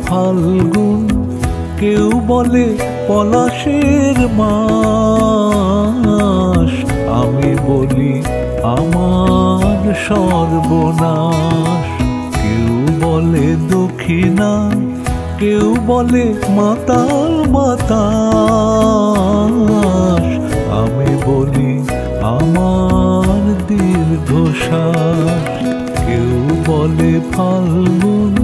ফাল্গুন, কেউ বলে পলাশের মাস। আমি বলি আমার সর্বনাশ। কেউ বলে দক্ষিণা, কেউ বলে মাতাল বাতাস। আমি বলি আমার দীর্ঘশ্বাস। কেউ বলে ফাল্গুন,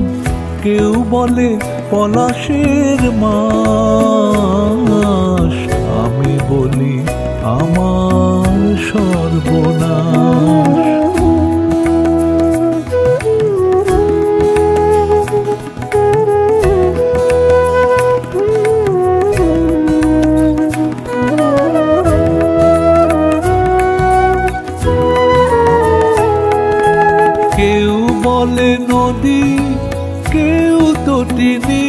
কেউ বলে পলাশের মাস। আমি বলি আমার সর্বনাশ। কেউ বলে নদী, কেউ তটিনী,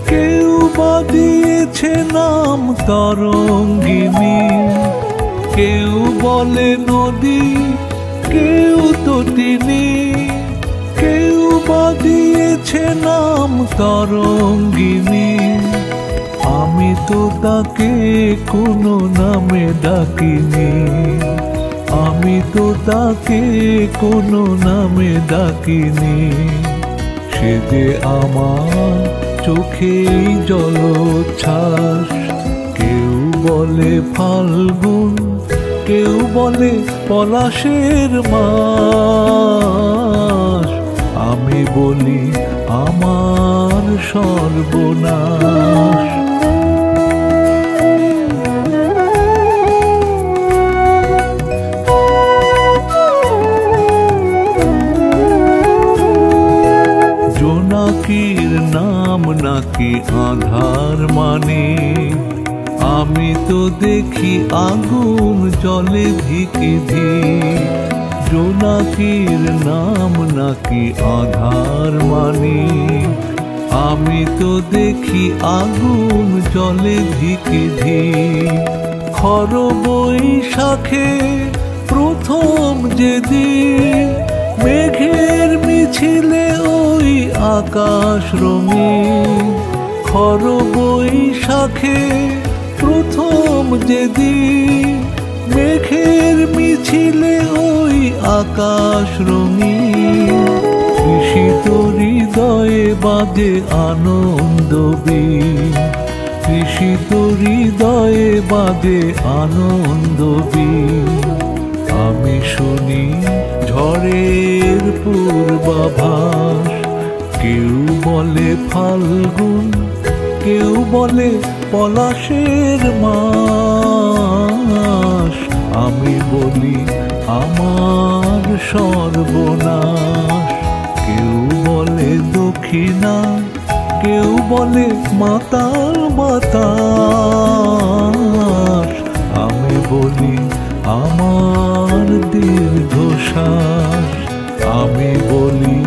কেউ বা দিয়েছে নাম তরঙ্গিনী। কেউ বলে নদী, কেউ তটিনী, কেউ বা দিয়েছে নাম তরঙ্গিনী। আমি তো তাকে কোনো নামে ডাকিনি, আমি তো তাকে কোনো নামে ডাকিনি। সে যে আমার চোখেই জলোচ্ছ্বাস। কেউ বলে ফাল্গুন, কেউ বলে পলাশের মাস। আমি বলি আমার সর্বনাশ। জোনাকির নাম নাকি আধার মানে, আমি তো দেখি আগুন জলে ধিকি ধিক। জোনাকির নাম নাকি আধার মানে, আমি তো দেখি আগুন জলে ধিকি ধিক। খর বৈশাখে প্রথম যেদিন, মেঘের মিছিলে ওই আকাশ রঙিন। খর বৈশাখে প্রথম যেদিন, মেঘের মিছিলে ওই আকাশ রঙিন। কৃষিত হৃদয়ে বাজে আনন্দ বীণ, কৃষিত হৃদয়ে বাজে আনন্দ বীণ। আমি শুনি ঝড়ের পূর্বাভাস। কেউ বলে ফাল্গুন, কেউ বলে পলাশের মাস। আমি বলি আমার সর্বনাশ। কেউ বলে দক্ষিণা, কেউ বলে মাতাল বাতাস। আমি বলি আমার দীর্ঘশ্বাস। আমি বলি